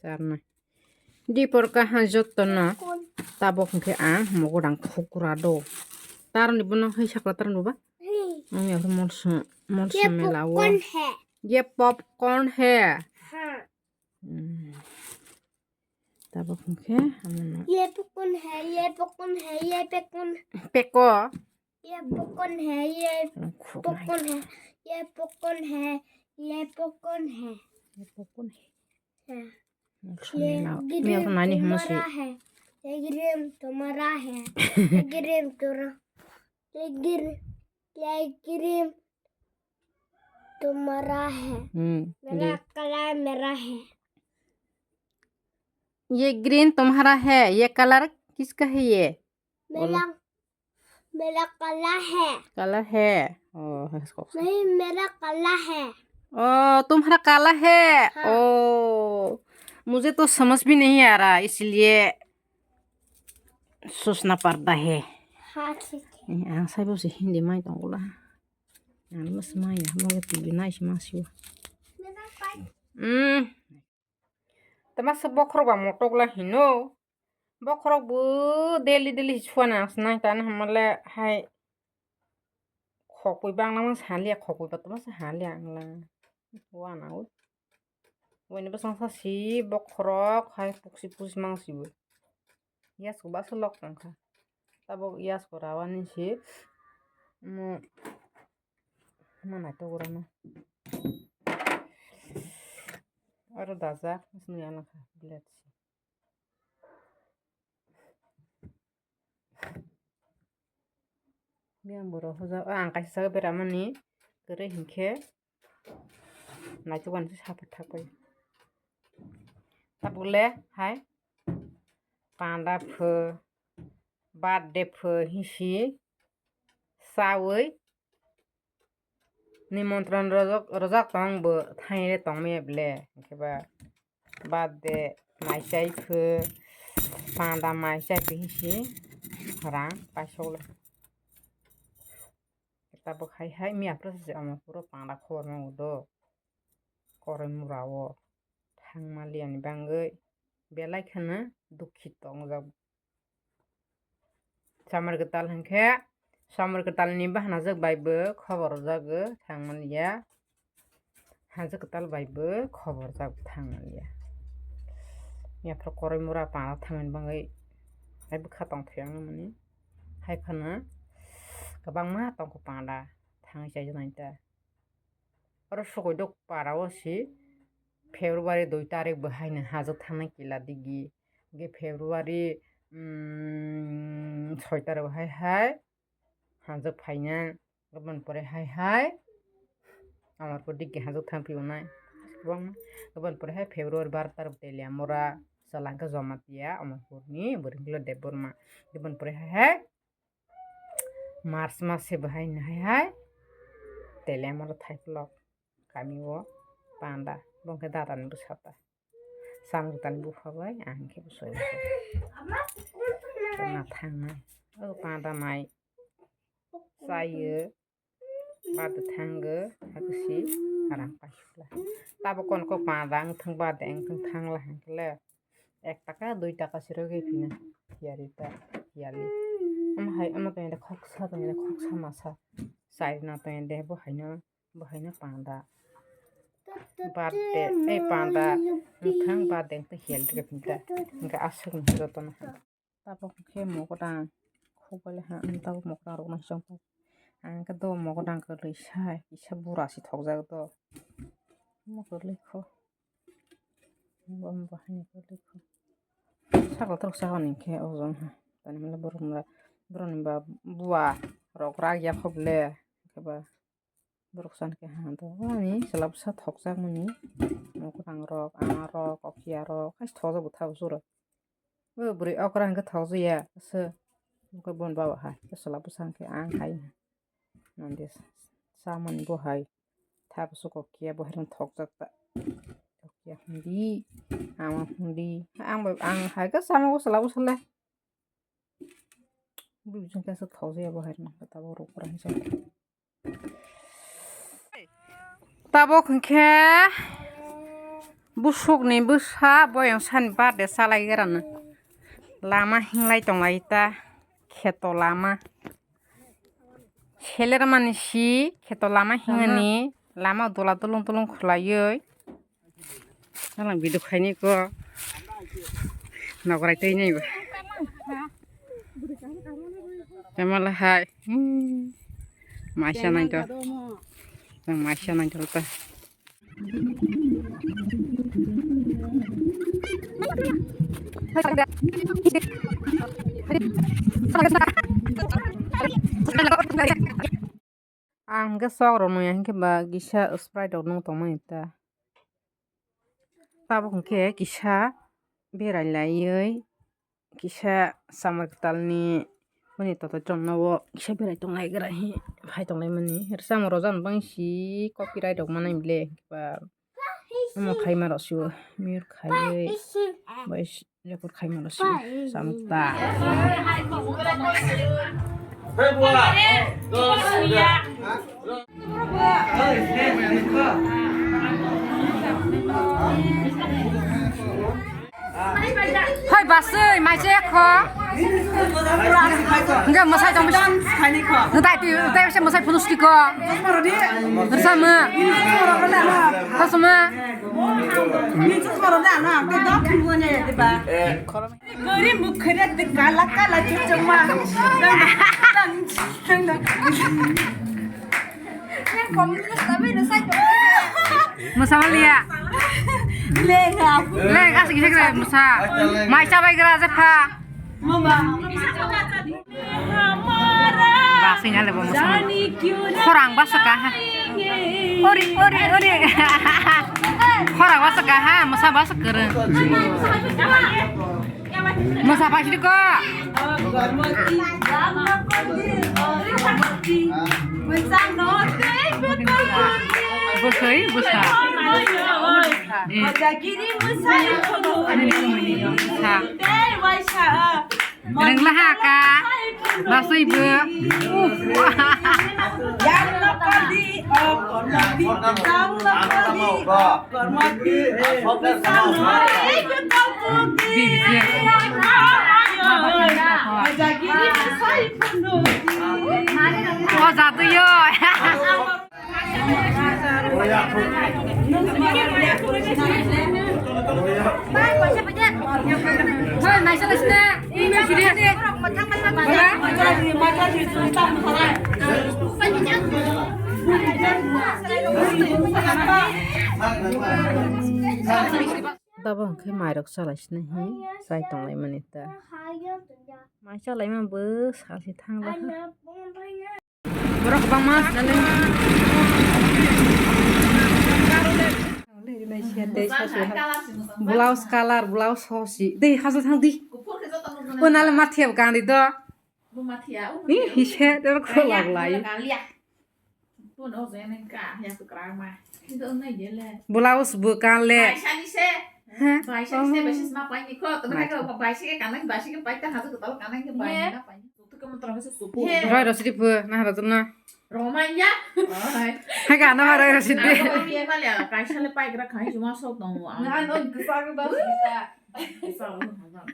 Karena di porka hanjot tono tabok ke mo godang kukurado tar ni bono hai sakla tar no ba ya monso melawo ये popcorn है tabok ke ये popcorn है ये popcorn है ये popcorn peko ये popcorn है ये पॉपकॉर्न है ये पॉपकॉर्न है ये पॉपकॉर्न है ये पॉपकॉर्न है ये मैं तो नानी हमसे है ये ग्रीन तुम्हारा है ये ग्रीन तुम्हारा ये ग्रीन तुम्हारा है मेरा कलर मेरा है ये ग्रीन तुम्हारा है ये कलर किसका है ये मेरा कलर है नहीं मेरा कलर है तुम्हारा काला है हाँ। मुझे तो समझ भी नहीं आ रहा इसलिए सोचना पड़ता है हाँ ठीक है saya bisa hindi mai tong lah mas mai ya mau tibi nai masih temas bokrok ba motok lah hino bokrok bu deli chuana asnai tan hamale hai khokoi bang na mas halia khokoi ba temas halia angla wa na u wani basang sa si bokrok hai puksi mang si bu ya suba selok tangka tabok ias korawan sih mana itu orangnya orang dazak semuanya anak lihat sih biang boro hoja angkai saga beramani kere hingke nah itu kan sih apa tapai tabule hai panda phe birthday phe hisi sabai निमंत्रण रजक तंग बो थाइरे तंग मे ब्ले केबा birthday माइसाइ फो पांदा माइसाइ हिसि रां पासौले ताबो खाइ हाय मिया प्रसे अमा पुरो पांदा खबर मावदो करे मुरावो थांग मालियानि बांगै बेलाय खाना दुखित तंग जाब सामर गताल हंखे सामर गताल नि बहाना जग बायबो खबर जागो थांमालिया हाजो गताल बायबो खबर जाग थांमालिया याफ्रा करे मुरा पाना थांगन बांगै हायबो खातं थयां माने हायफाना गोबां मा तंग पांदा थाङै जाय नायता आरो सगय दक पारावसि फेब्रुवारि 2 तारिख बहायनो हाजो थांनाय किला दिगि गे फेब्रुवारि 6 तारिख हाय हाजो फाइना गबन परे हाय आमार को दिगि हाजो थांफिवनाय गोबां गबन परे हाय फेब्रुवारि 12 तारिख तेलिया मोरा सलांका जमातिया अमरपुरनि बोरिंगला देबरमा गबन परे हाय मार्च मासे बहायनो हाय तेलिया मोरा थाइफ्लक गामियाव पांदा बंके दादानि बुसाता सामगतानि बुफाबाय आंखे बुसय ना थांनाय पांदा माइ जायो बादो थांगो हागुसि आराम पाइसला ताबो कोनको पांदा थंग बादे थंग थांला हंकले 1 टाका 2 टाका सिरो गैफिना यारिता याली हाय तो एंडे खोकसा मासा साइड ना तो एंडे बहायना पांदा बादे ए पांदा थंग बादे तो हेल गैफिनता इनका आसुग जतन ताबो के मगदा खोबले हा ताबो मगदा रगना सं आंका दो मगदा गोलै साय इसा बुरासि थगजागो मगरलेखो बहायनि गोलैखो सागल थक सागनि के अजन तानि मला बरनबा बुआ रगरा या खबले केबा बरकसान के हा तो आनि सलाबसा थकजाग मनि मगदां रक आना रक अखिया रक खास थगजाबो थाब जुर बुरै अकरा हंके थगजया सो मुके बन बाबा हा सलाबसा के आं हाय नंदे सामन बहाय थाब सुको किया बहायन थगजागता अखिया हुंदी आमा हुंदी आं हायगा सामो सलाबसले बुजों कैसे थगजया बहायन ताबो रकरा हिसाब Tabo खंखे busukni bosa boyang sani bade salaigerano lama hinglai tonglai ta kheto lama seler mani si kheto lama hingani lama dola dolong dolong khulaioi nalang bidu khaini ko nagrai tei nei ba Jamala hai maisha nang to nang maisha nang to ta ang ga sogro no yang ke ba gisa sprite dog nong tong mai ta tabuk ke gisa berai laioi gisa samartalni mani toto jomnawo gisa berai tong lai gra hi phai tong lai mani her samoro jan bangsi copyright dog manai ble ba mo khai ma rosu mir khai bais record khai ma rosu samta hai basui mai je kho enggak masai jong khai kho ntai tu ntai se masai phunus ki ko bersama bersama Gori mukhnya de kala kala cuma. Musa malia. Lega sih kira musa. Mai cabai kira zepa. Mama. Basinya lebo musa. Kurang basakah. Ori. Kurang basakah musa basaker. Musa pasti kok. Busai. Neng lah ka, basu ibu. Oh satu yo. Thôi mày sao lại nè? Đi đi đi. Dabang ke mai rok salah sini sai tong lai manita. Mai salah mai bus hasi thang lah. Berok bang mas dalam. Blouse color, blouse hosi. Deh hasil thang di. Unal mathiap kan di do. Ih, hishe der ko lag lai. Blouse bukan le. Rồi rồi đi vừa, na rồi tụi nó. Romanya. Hai cả nó rồi rồi đi. Iya kali ya, kai sale pai kira kai cuma sok dong. Nah, no, kesal banget kita. Kesal banget.